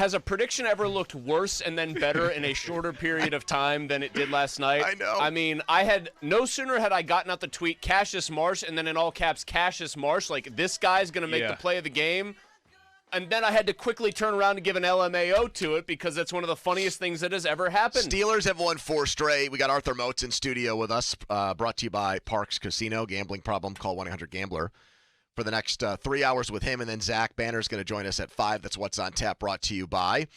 Has a prediction ever looked worse and then better in a shorter period of time than it did last night? I know. I mean, no sooner had I gotten out the tweet, Cassius Marsh, and then in all caps, Cassius Marsh, like, this guy's going to make the play of the game. And then I had to quickly turn around and give an LMAO to it because that's one of the funniest things that has ever happened. Steelers have won 4 straight. We got Arthur Moats in studio with us, brought to you by Parks Casino. Gambling problem, call 1-800-GAMBLER. For the next 3 hours with him, and then Zach Banner's going to join us at 5. That's What's on Tap, brought to you by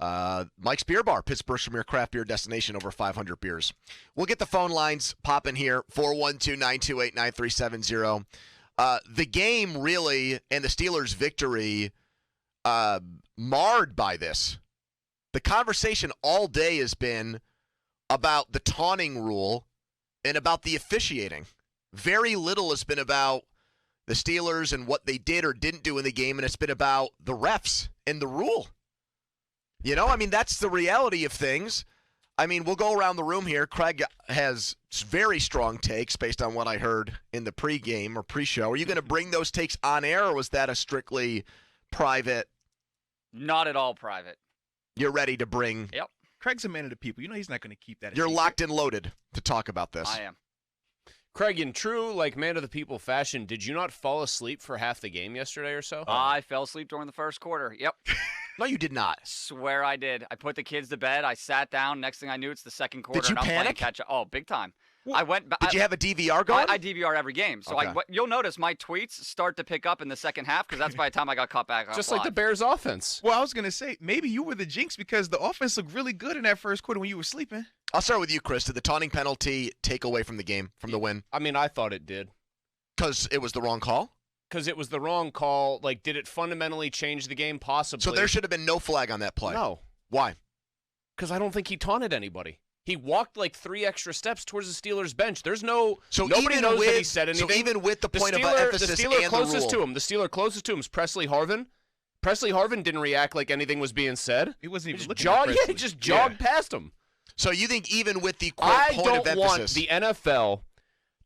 Mike's Beer Bar, Pittsburgh's premier craft beer destination, over 500 beers. We'll get the phone lines popping here, 412-928-9370. The game really, and the Steelers' victory, marred by this. The conversation all day has been about the taunting rule and about the officiating. Very little has been about the Steelers and what they did or didn't do in the game, and it's been about the refs and the rule. You know, I mean, that's the reality of things. I mean, we'll go around the room here. Craig has very strong takes based on what I heard in the pregame or pre-show. Are you going to bring those takes on air, or was that a strictly private? Not at all private. You're ready to bring. Yep. Craig's a man of the people. You know he's not going to keep that. You're locked and loaded to talk about this. I am. Craig, in true, man of the people fashion, did you not fall asleep for half the game yesterday or so? I fell asleep during the first quarter. Yep. No, you did not. Swear I did. I put the kids to bed. I sat down. Next thing I knew, it's the second quarter. Did you and I'm playing panic? catch up. Oh, big time. Well, I went. Did you have a DVR going? I DVR every game. So Okay. you'll notice my tweets start to pick up in the second half because that's by the time I got caught back. Just like the Bears offense. Well, I was going to say, maybe you were the jinx because the offense looked really good in that first quarter when you were sleeping. I'll start with you, Chris. Did the taunting penalty take away from the game, from the win? I mean, I thought it did. Because it was the wrong call? Because it was the wrong call. Like, did it fundamentally change the game? Possibly. So there should have been no flag on that play? No. Why? Because I don't think he taunted anybody. He walked like 3 extra steps towards the Steelers bench. There's no nobody knows that he said anything. So even with the point of emphasis the Steeler and closest the rule. the Steeler closest to him is Presley Harvin. Presley Harvin didn't react like anything was being said. He wasn't even looking at Presley. he just jogged past him. So you think even with the quote, point of emphasis. I don't want the NFL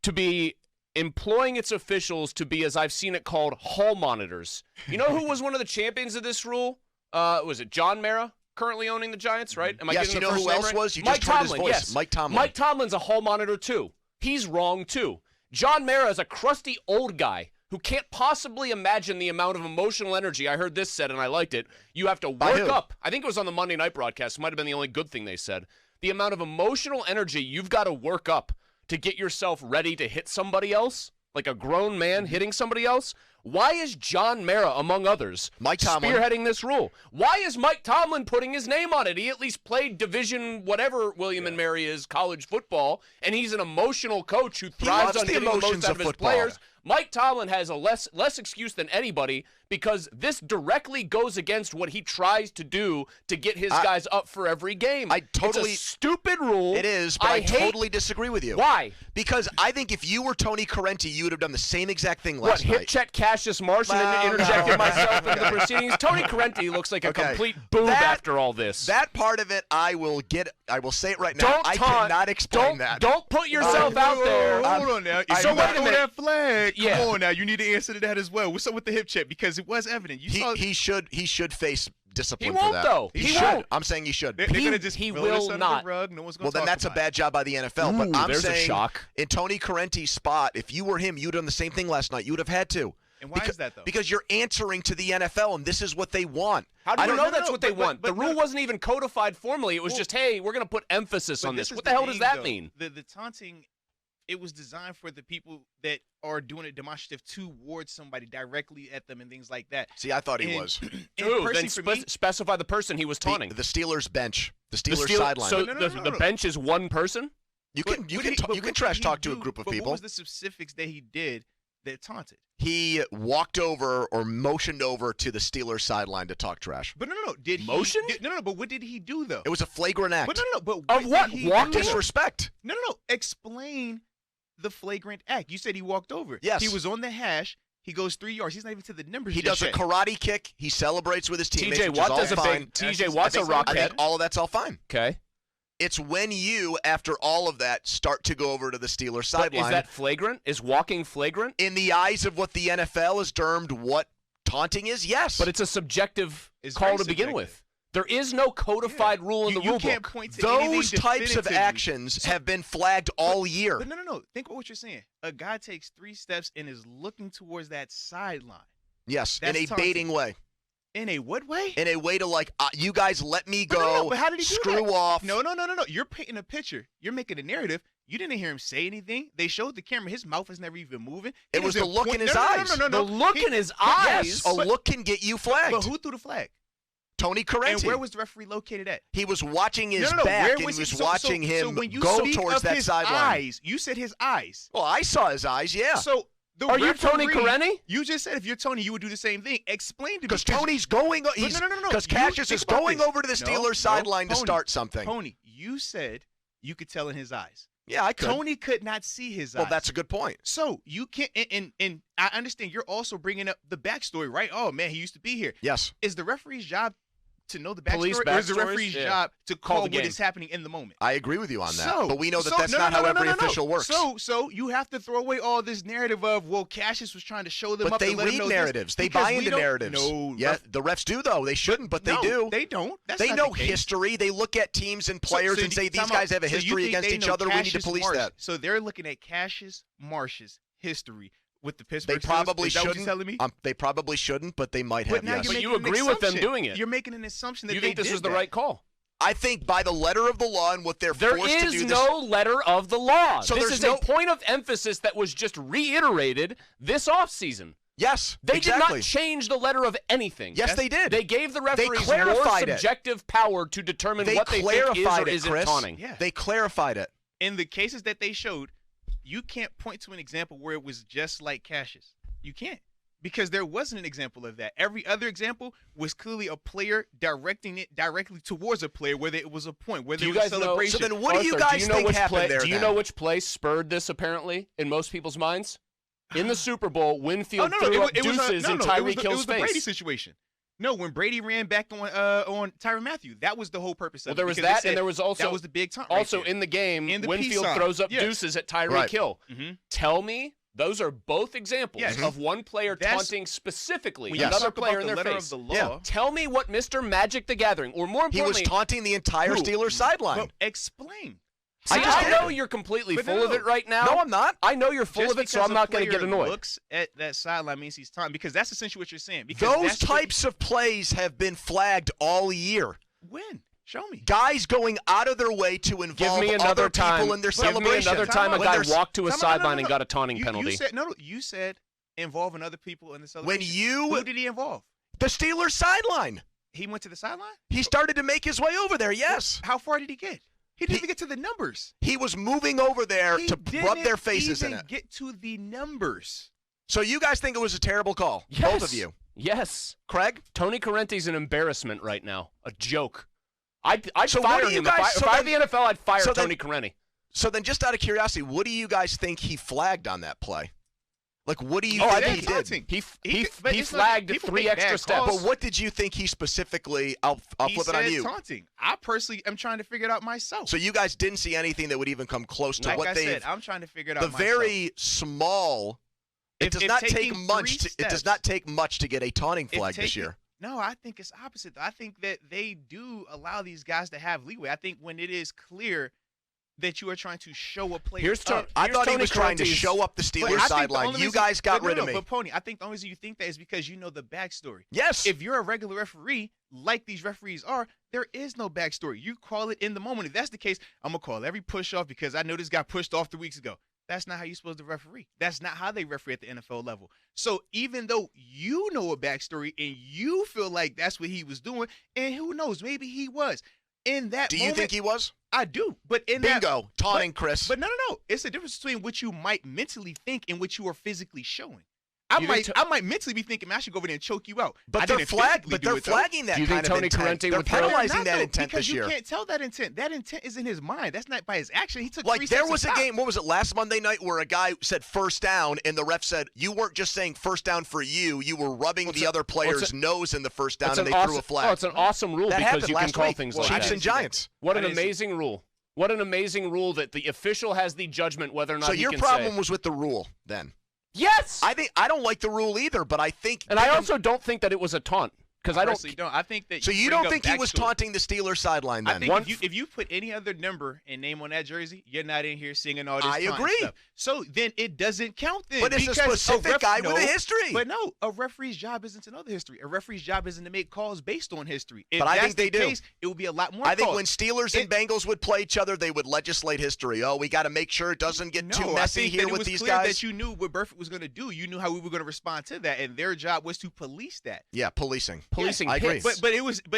to be employing its officials to be, as I've seen it called, hall monitors. You know who was one of the champions of this rule? Was it John Mara? Currently owning the Giants, right? Am I yes, getting you know who else was? You Mike just heard Tomlin, his voice. yes. Mike Tomlin. Mike Tomlin's a hall monitor, too. He's wrong, too. John Mara is a crusty old guy who can't possibly imagine the amount of emotional energy. I heard this said, and I liked it. You have to work up. I think it was on the Monday night broadcast. It might have been the only good thing they said. The amount of emotional energy you've got to work up to get yourself ready to hit somebody else, like a grown man hitting somebody else. Why is John Mara, among others, Mike Tomlin spearheading this rule? Why is Mike Tomlin putting his name on it? He at least played division, whatever William and Mary is, college football, and he's an emotional coach who thrives on getting the most out of his players. Mike Tomlin has a less excuse than anybody because this directly goes against what he tries to do to get his guys up for every game. It's a stupid rule. It is, but I totally disagree with you. Why? Because I think if you were Tony Correnti, you would have done the same exact thing last night. Hip check Cassius Marsh and then interjected myself into the proceedings. Tony Corenti looks like a complete boob after all this. That part of it, I will say it right now. I cannot explain that. Don't put yourself out there. Hold on now. So wait a minute. That flag. Come on now. You need to answer to that as well. What's up with the hip check? Because it was evident. He should face discipline for that. He won't, though. He won't. I'm saying he should. He will not. No one's well, then that's a bad job by the NFL. But I'm there's saying a shock. In Tony Correnti's spot, if you were him, you'd have done the same thing last night. You would have had to. And why is that, though? Because you're answering to the NFL, and this is what they want. How do you know that's what they want? The rule wasn't even codified formally. It was just, hey, we're going to put emphasis on this. What the hell does that mean? The taunting, it was designed for the people that are doing it demonstrative towards somebody directly at them and things like that. See, I thought he was. Dude, then specify the person he was taunting. The Steelers bench. The Steelers sideline. So the bench is one person? You can trash talk to a group of people. What was the specifics that he did that taunted? He walked over or motioned over to the Steelers sideline to talk trash. But no. Did motion? No. But what did he do though? It was a flagrant act. But no. But of what? Walk disrespect. No. Explain the flagrant act. You said he walked over. Yes. He was on the hash. He goes 3 yards. He's not even to the numbers. He does a karate kick. He celebrates with his teammates. TJ Watt does a big. TJ Watt's a rockhead. I think all of that's all fine. Okay. It's when you, after all of that, start to go over to the Steelers sideline. Is that flagrant? Is walking flagrant? In the eyes of what the NFL has termed what taunting is, yes. But it's a subjective call to begin with. There is no codified rule in the rule You can't book. point to anything Those types of definitively. actions have been flagged all year. But no. Think about what you're saying. A guy takes 3 steps and is looking towards that sideline. Yes, That's in a taunting. baiting way. In a what way? In a way to like, you guys let me go. No, but how did he do screw that? off. No. You're painting a picture. You're making a narrative. You didn't hear him say anything. They showed the camera. His mouth is never even moving. It was the isn't look in point- his no, eyes. No. The look in his eyes. Yes, a look can get you flagged. But who threw the flag? Tony Correnti. And where was the referee located at? He was watching his No. back Where and was he was so- watching so him when you go speak towards of that his sideline. eyes, you said his eyes. Well, I saw his eyes, yeah. So the Are you Tony referee- Corenti? You just said if you're Tony, you would do the same thing. Explain to me. Because Tony's going. no. Because You Cassius think is about going this. over to the No, Steelers sideline to Pony, start something. Pony, you said you could tell in his eyes. Yeah, I could. Tony could not see his eyes. Well, that's a good point. So you can't. And I understand you're also bringing up the backstory, right? Oh man, he used to be here. Yes. Is the referee's job to know the Police backstory, or is the backstories? referee's Yeah. job to Call call the what game. is happening in the moment? I agree with you on that. So, but we know that so- that's no, not no, how no, every no, no. official works. So you have to throw away all this narrative of, well, Cassius was trying to show them but up. they and let them read know this, narratives. They because buy we into don't- narratives. No, Yeah, the refs do though. They shouldn't, but they no, do. They don't. That's They not know the case. history. They look at teams and players So and say these time guys out. have a So you history think against they each know other. We need to Cassius police Marsh. that. So they're looking at Cassius Marsh's history with the Pittsburgh They Steelers? probably Is that what shouldn't. you're telling me? They probably shouldn't, but they might But have. now Yes. you're But you making an agree with them assumption. doing it. You're making an assumption that You they think this did was the that. right call? I think by the letter of the law and what they're There forced to is do. no letter of the law. So this there's is no- a point of emphasis that was just reiterated this offseason. Yes, They exactly. did not change the letter of anything. Yes, they did. They gave the referees more clarified it. subjective power to determine They what they think is clarified or it, isn't Chris. taunting. Yeah. They clarified it. In the cases that they showed, you can't point to an example where it was just like Cassius. You can't. Because there wasn't an example of that. Every other example was clearly a player directing it directly towards a player, whether it was a point, whether Do you it was guys know? celebration. So then what do you Arthur, guys think which happened play, there Do you then? know which play spurred this, apparently, in most people's minds? In the Super Bowl, Winfield threw up it was deuces in it Tyreek was Hill's the Brady face. situation. No, when Brady ran back on Tyrann Mathieu, that was the whole purpose of Well, it. there was because they that, said and there was also that was the big taunt. also right there. in the game, In the Winfield peace sign. throws up Yes. deuces at Tyreek Right. Hill. Mhm. Tell me those are both examples Yes. of one player That's- taunting specifically When you another talk player about in the their letter face. of the Yeah. law, Tell me what Mr. Magic the Gathering, or more He importantly, was taunting the entire Who? Steelers sideline. but explain. See, I just I did. know you're completely But full of no. it right now. No, I'm not. I know you're full Just of it, so because I'm a not going to get player annoyed. Looks at that sideline means he's taunting, because that's essentially what you're saying. Because Those that's what types of plays have been flagged all year. when? Show me. Guys going out of their way to Give involve me another other time. people in their Give me celebration. another time a When guy there's- walked to a No, sideline no. and got a taunting You penalty. said you said involving other people in the When celebration. you Who did he involve? the Steelers sideline. He went to the sideline. He started to make his way over there. Yes. How far did he get? He didn't He- even get to the numbers. He was moving over there He to rub their didn't faces in even it. Get to the numbers. So you guys think it was a terrible call? Yes. Both of you. Yes. Craig? Tony Correnti's an embarrassment right now. A joke. I'd So what fire do you him. guys- If so I were then- the NFL, I'd fire so then- Tony Correnti. So then just out of curiosity, what do you guys think he flagged on that play? Like, what do you Oh, I think think he he did? taunting. He But it's not- flagged people 3 make extra bad steps. calls. But what did you think he specifically, I'll He flip it said on you. taunting. I personally am trying to figure it out myself. So you guys didn't see anything that would even come close to like what I they've said, I'm trying to figure it out the myself. very small. It If- does if not take taking much. 3 It does steps- not take much to get a taunting If flag this taking- year. No, I think it's opposite. I think that they do allow these guys to have leeway. I think when it is clear that you are trying to show a player Here's up. I thought he Tony was trying to Correnti's- show up the But I Steelers think the sideline. only You reason- guys got but rid no, of me. But Pony, I think the only reason you think that is because you know the backstory. Yes. If you're a regular referee, like these referees are, there is no backstory. You call it in the moment. If that's the case, I'm going to call every push off because I know this guy pushed off 3 weeks ago. That's not how you're supposed to referee. That's not how they referee at the NFL level. So even though you know a backstory and you feel like that's what he was doing, and who knows, maybe he was. In that Do you moment, think he was? I do. But in that Bingo. Taunting, Chris. But no. It's a difference between what you might mentally think and what you are physically showing. You think I might mentally be thinking, man, I should go over there and choke you out. But I they're didn't physically do it, though. flagging that Do you kind think of Tony intent. Correnti They're would throw- penalizing Not, that though, intent because this year. you can't tell that intent. That intent is in his mind. That's not by his action. He took Like 3 there steps was to a stop. game, what was it, last Monday night where a guy said first down and the ref said, you weren't just saying first down for you were rubbing the other player's nose in the first down and they threw a flag. Oh, it's an awesome rule That because happened you can last call week. things Well, like I Chiefs that. and Giants. What I an didn't see amazing rule. What an amazing rule that the official has the judgment whether or not So he your can problem say. was with the rule then? Yes! I don't like the rule either, but I think and I also don't think that it was a taunt. Because I personally don't. I think that. So you bring don't up think he was backstory. taunting the Steelers sideline then? I think if you put any other number and name on that jersey, you're not in here singing all this. I taunting agree. stuff. So then it doesn't count then. But it's a because specific guy with a no, history. But no, a referee's job isn't to know the history. A referee's job isn't to make calls based on history. If But I that's think they the do. case, it would be a lot more. I think calls. when Steelers and Bengals would play each other, they would legislate history. Oh, we got to make sure it doesn't get too I messy think here that it with was these clear guys. That you knew what Burfict was going to do. You knew how we were going to respond to that, and their job was to police that. Yeah, policing. Policing I agree. hits. But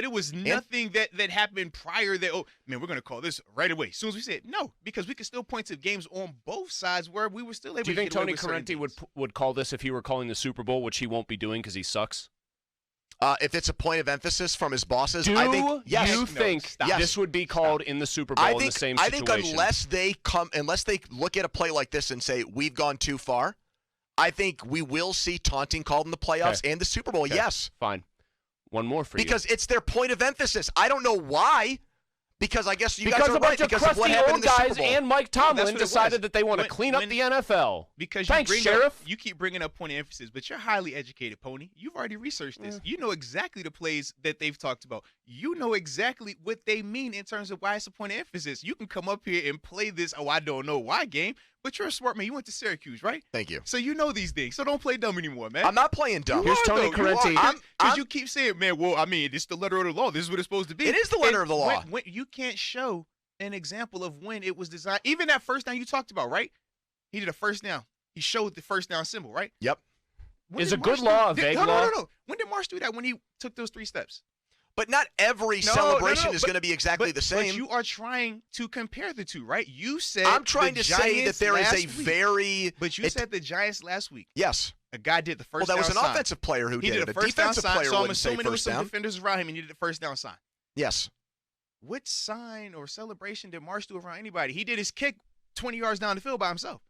it was nothing that happened prior that, oh man, we're gonna call this right away. As soon as we said no, because we could still point to games on both sides where we were still able Do you to think get away Tony with certain Corrente things. would call this if he were calling the Super Bowl, which he won't be doing because he sucks? If it's a point of emphasis from his bosses, Do I think yes. you No, think stop. this would be called in the Super Bowl I in think the same I situation? think unless they look at a play like this and say we've gone too far, I think we will see taunting called in the playoffs and the Super Bowl. Okay, Yes, fine. One more for you. because it's their point of emphasis. I don't know why. Because I guess you guys because are a bunch right. of Because of what crusty happened in old the Super guys Bowl. and Mike that's Tomlin what it decided was. that they want to When- clean up when- the NFL. Because Thanks, you bring Sheriff. you keep bringing up point of emphasis, but you're highly educated, Pony. You've already researched this. You know exactly the plays that they've talked about. You know exactly what they mean in terms of why it's a point of emphasis. You can come up here and play this, I don't know why game, but you're a smart man. You went to Syracuse, right? Thank you. So you know these things. So don't play dumb anymore, man. I'm not playing dumb. Here's Tony Corrente. I'm- you keep saying, man, well, I mean, it's the letter of the law. This is what it's supposed to be. It is the letter And of the law. When you can't show an example of when it was designed. Even that first down you talked about, right? He did a first down. He showed the first down symbol, right? Yep. When Is did a good Marsh law a do- vague no, law? No. When did Marsh do that? When he took those 3 steps? But not every No, celebration no, is but- going to be exactly the same. But you are trying to compare the two, right? You said I'm trying the to say that Giants there is a last week. very. But you said the Giants last week. Yes. A guy did the first Well, that down was an sign. offensive player who He did it. a A first down defensive sign, player so I'm wouldn't say assuming it was first some down. defenders around him and he did the first down sign. Yes. What sign or celebration did Marsh do around anybody? He did his kick 20 yards down the field by himself.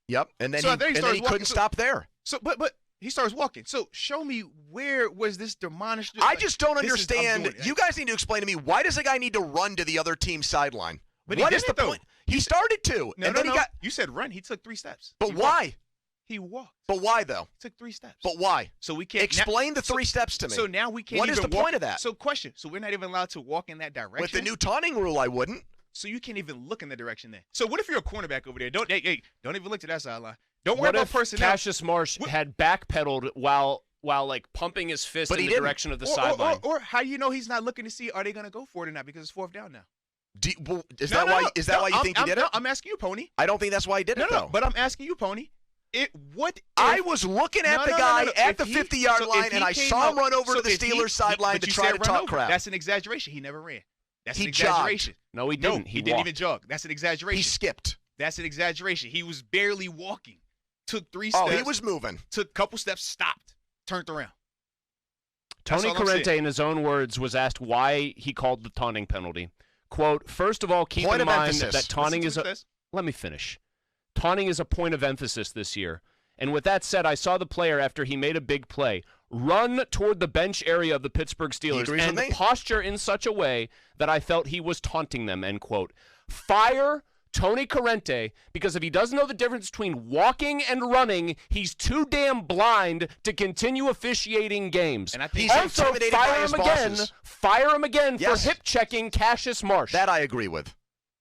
Yep. And then So I he, think he and then starts he walking- couldn't so- stop there. So, but he starts walking. So show me where was this demonstrative? I just don't I'm understand. doing it. You guys need to explain to me, why does a guy need to run to the other team's sideline? But he What is the didn't, though. point? He started to. No, and no, then no. he got. You said run. He took 3 steps. But He why? walked. He walked. But why though? He took 3 steps. But why? So we can't Explain the so- 3 steps to me. So now we can't. What is even the walk- point of that? So question. So we're not even allowed to walk in that direction. With the new taunting rule, I wouldn't. So you can't even look in that direction then. So what if you're a cornerback over there? Don't don't even look to that sideline. Don't worry What about if personnel. Cassius Marsh had backpedaled while like pumping his fist But in he the didn't. direction of the Or- sideline? Or how you know he's not looking to see are they going to go for it or not because it's 4th down now. Is that why? Is that why you think he did it? I'm asking you, Pony. I don't think that's why he did it though. But I'm asking you, Pony. I was looking at the guy at the 50-yard line, and I saw him run over to the Steelers sideline to try to talk crap. That's an exaggeration. He never ran. That's He an exaggeration. No, he No, didn't. he didn't walked. even jog. That's an exaggeration. He skipped. That's an exaggeration. He was barely walking. Took 3 steps. Oh, he was moving. Took a couple steps, stopped, turned around. Tony That's all I'm Corrente, saying. in his own words, was asked why he called the taunting penalty. Quote, first of all, keep Point in of mind emphasis. that taunting Listen is to a... this. Let me finish. Taunting is a point of emphasis this year. And with that said, I saw the player after he made a big play run toward the bench area of the Pittsburgh Steelers agrees and with me. posture in such a way that I felt he was taunting them, end quote. Fire Tony Corrente, because if he doesn't know the difference between walking and running, he's too damn blind to continue officiating games. And I think He's also, intimidated by fire his him again. bosses. Fire him again Yes. for hip checking Cassius Marsh. That I agree with.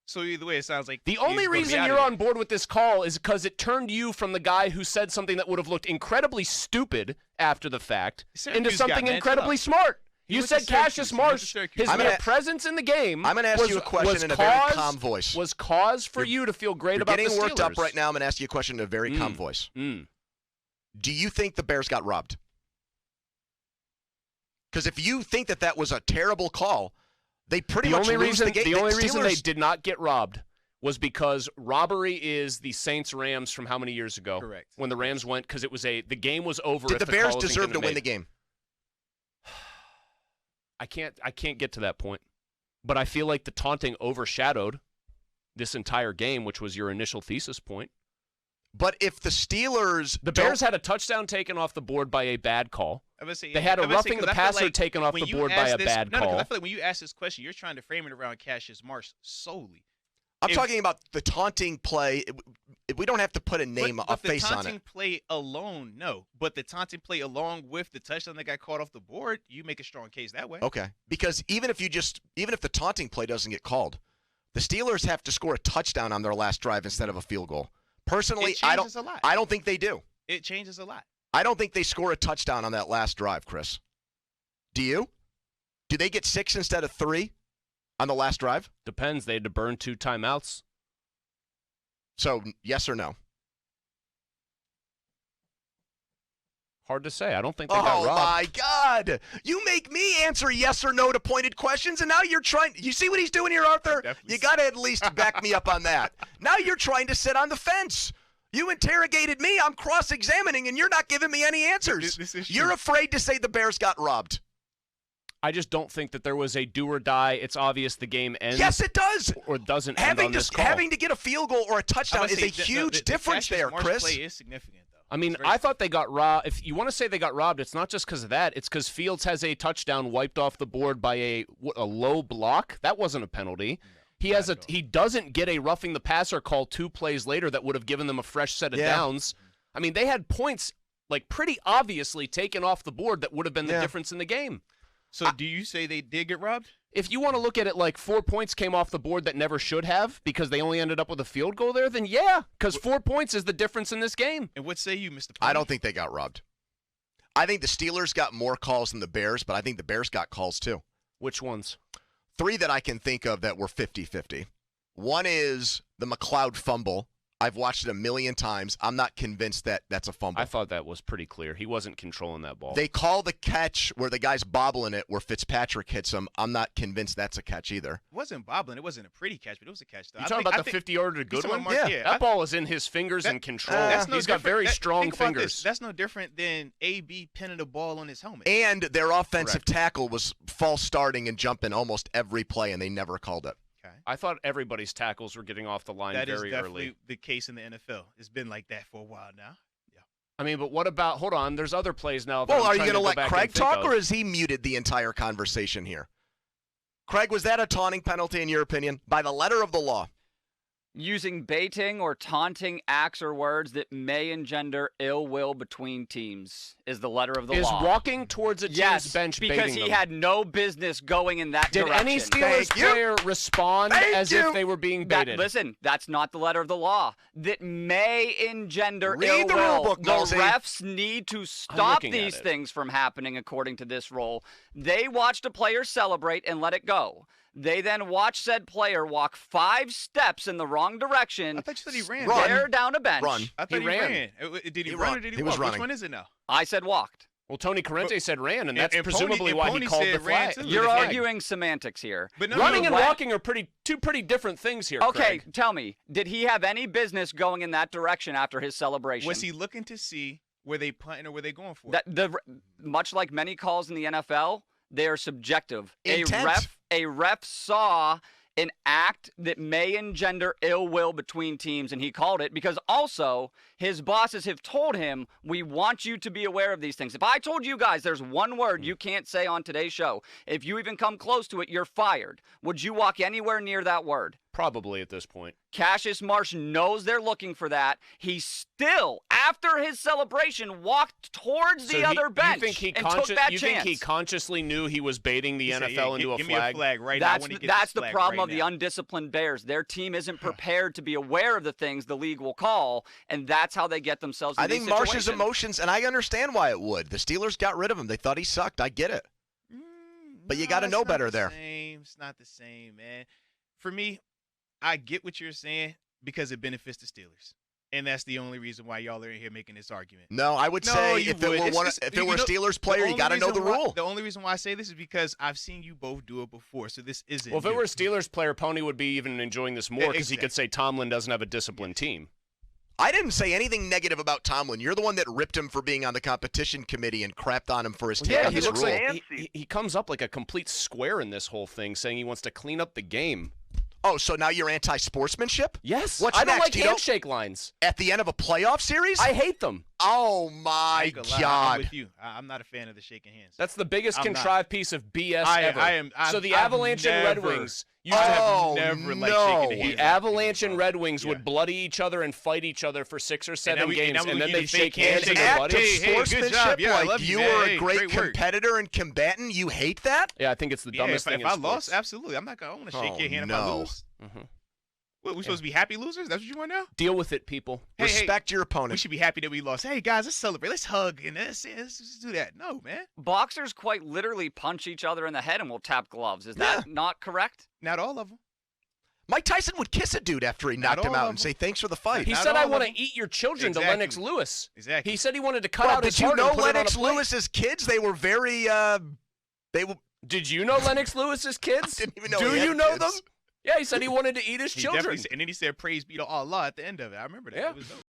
So either way, it sounds like The only he's gonna be reason out you're of on board with this call is because it turned you from the guy who said something that would have looked incredibly stupid after the fact Syracuse into something guy, man. incredibly Chill out. smart. He You went to said Cassius Syracuse. He went to Marsh, Syracuse. his I'm mere gonna- presence in the game I'm going to ask was- you a question was in a very cause- calm voice. was cause for you to feel great You're about getting the worked up Steelers. right now. I'm going to ask you a question in a very calm voice. Do you think the Bears got robbed? Because if you think that that was a terrible call, they pretty The much only lose reason the game. the only reason they Steelers- did not get robbed was because robbery is the Saints Rams from how many years ago? Correct. When the Rams went because it was the game was over. Did if the the Bears call wasn't deserve to getting win the made. game? I can't get to that point. But I feel like the taunting overshadowed this entire game, which was your initial thesis point. But if the Steelers, The Bears had a touchdown taken off the board by a bad call. They had a roughing the passer taken off the board by a bad No, call. because I feel like when you ask this question, you're trying to frame it around Cassius Marsh solely. I'm if- talking about the taunting play. we don't have to put a name, a face on it. The taunting play alone, no. But the taunting play along with the touchdown that got caught off the board, you make a strong case that way. Okay, because even if the taunting play doesn't get called, the Steelers have to score a touchdown on their last drive instead of a field goal. Personally, I don't think they do. It changes a lot. I don't think they score a touchdown on that last drive, Chris. Do you? Do they get 6 instead of 3 on the last drive? Depends. They had to burn 2 timeouts. So, yes or no? Hard to say. I don't think they got robbed. Oh, my God. You make me answer yes or no to pointed questions, and now you're trying. You see what he's doing here, Arthur? You got to at least back me up on that. Now you're trying to sit on the fence. You interrogated me. I'm cross-examining, and you're not giving me any answers. You're afraid to say the Bears got robbed. I just don't think that there was a do or die. It's obvious the game ends. Yes, it does. Or doesn't end on this call. Having to get a field goal or a touchdown is a huge difference there, Chris. The play is significant, though. I mean, I thought they got robbed. If you want to say they got robbed, it's not just because of that. It's because Fields has a touchdown wiped off the board by a low block. That wasn't a penalty. No, he doesn't get a roughing the passer call 2 plays later that would have given them a fresh set of downs. I mean, they had points like pretty obviously taken off the board that would have been the difference in the game. So do you say they did get robbed? If you want to look at it like 4 points came off the board that never should have because they only ended up with a field goal there, then yeah, because 4 points is the difference in this game. And what say you, Mr. Pony? I don't think they got robbed. I think the Steelers got more calls than the Bears, but I think the Bears got calls too. Which ones? 3 that I can think of that were 50-50. One is the McLeod fumble. I've watched it a million times. I'm not convinced that that's a fumble. I thought that was pretty clear. He wasn't controlling that ball. They call the catch where the guy's bobbling it where Fitzpatrick hits him. I'm not convinced that's a catch either. It wasn't bobbling. It wasn't a pretty catch, but it was a catch. Though. You talking about the 50-yarder good one? Yeah. That ball is in his fingers and control. He's got very strong fingers. That's no different than AB pinning the ball on his helmet. And their offensive tackle was false starting and jumping almost every play, and they never called it. I thought everybody's tackles were getting off the line very early. That is definitely the case in the NFL. It's been like that for a while now. Yeah. I mean, but what about – hold on. There's other plays now. Well, are you going to let Craig talk, or is he muted the entire conversation here? Craig, was that a taunting penalty in your opinion by the letter of the law? Using baiting or taunting acts or words that may engender ill will between teams is the letter of the law. Is walking towards a team's bench baiting because he had no business going in that direction. Did any Steelers player respond as if they were being baited? Listen, that's not the letter of the law. That may engender Read ill the will. rule book, The Malsey. refs need to stop these things from happening according to this rule. They watched a player celebrate and let it go. They then watch said player walk 5 steps in the wrong direction. I thought you said he ran. Stare down a bench. Run. I thought he ran. Did he run or did he walk? was running. Which one is it now? I said walked. Well, Tony Corrente said ran, and that's and presumably Pony- why and he Pony called said the ran, flag. too. You're The flag. arguing semantics here. But no, Running no, and what? walking are two pretty different things here, Okay, Craig. tell me, did he have any business going in that direction after his celebration? Was he looking to see were they punting or were they going for that it? much like many calls in the NFL, they are subjective. Intent. A ref saw an act that may engender ill will between teams, and he called it because also his bosses have told him, we want you to be aware of these things. If I told you guys there's one word you can't say on today's show, if you even come close to it, you're fired. Would you walk anywhere near that word? Probably at this point. Cassius Marsh knows they're looking for that. He still, after his celebration, walked towards the other bench and took that chance. Think he consciously knew he was baiting the NFL into a give flag? Me a flag right now. That's the problem of the undisciplined Bears. Their team isn't prepared to be aware of the things the league will call, and that's how they get themselves in these situations. I think Marsh's emotions, and I understand why it would. The Steelers got rid of him. They thought he sucked. I get it. But you got to know better there. It's not the same, man. For me, I get what you're saying because it benefits the Steelers. And that's the only reason why y'all are in here making this argument. No, I would say if it were a Steelers player, you got to know the rule. The only reason why I say this is because I've seen you both do it before, so this isn't. Well, if it were a Steelers player, Pony would be even enjoying this more because he could say Tomlin doesn't have a disciplined team. I didn't say anything negative about Tomlin. You're the one that ripped him for being on the competition committee and crapped on him for his take on he this looks rule. like he comes up like a complete square in this whole thing, saying he wants to clean up the game. Oh, so now you're anti-sportsmanship? Yes. What's I don't next? like handshake lines. At the end of a playoff series? I hate them. Oh I my ain't gonna lie, I'm God. with you. I'm not a fan of the shaking hands. That's the biggest I'm not. contrived piece of BS ever. So the I've Avalanche and Red never- Wings used I to have have. Oh, never liked no. shaking hands. The Avalanche and Red Wings Yeah. would bloody each other and fight each other for 6 or 7 games, and then we they'd do shake fake hands and handshake. they're buddies. Hey, good Sportsmanship, job. Yeah, I like love you man. were a Hey, great work. competitor and combatant. You hate that? Yeah, I think it's the Yeah, dumbest thing if in I sports. lost, absolutely. I'm not gonna. I want to shake Oh, your hand if I no. lose. Mm-hmm. What, we supposed to be happy losers? That's what you want now? Deal with it, people. Hey, Respect your we opponent. should be happy that we lost. Hey guys, let's celebrate. Let's hug and let's just do that. No, man. Boxers quite literally punch each other in the head and will tap gloves. Is that not correct? Not all of them. Mike Tyson would kiss a dude after he knocked him all out of and them. say thanks for the fight. He Not said, all "I of want to them. eat your children" to Exactly. Lennox Lewis. Exactly. He said he wanted to cut Well, out his did you heart know and put it on a Lennox plate. Lewis's kids? They were very they were Did you know Lennox Lewis's kids? didn't even know Do he had you know kids. them? Yeah, he said he wanted to eat his He children. definitely said, and then he said praise be to Allah at the end of it. I remember that. Yeah. It was dope.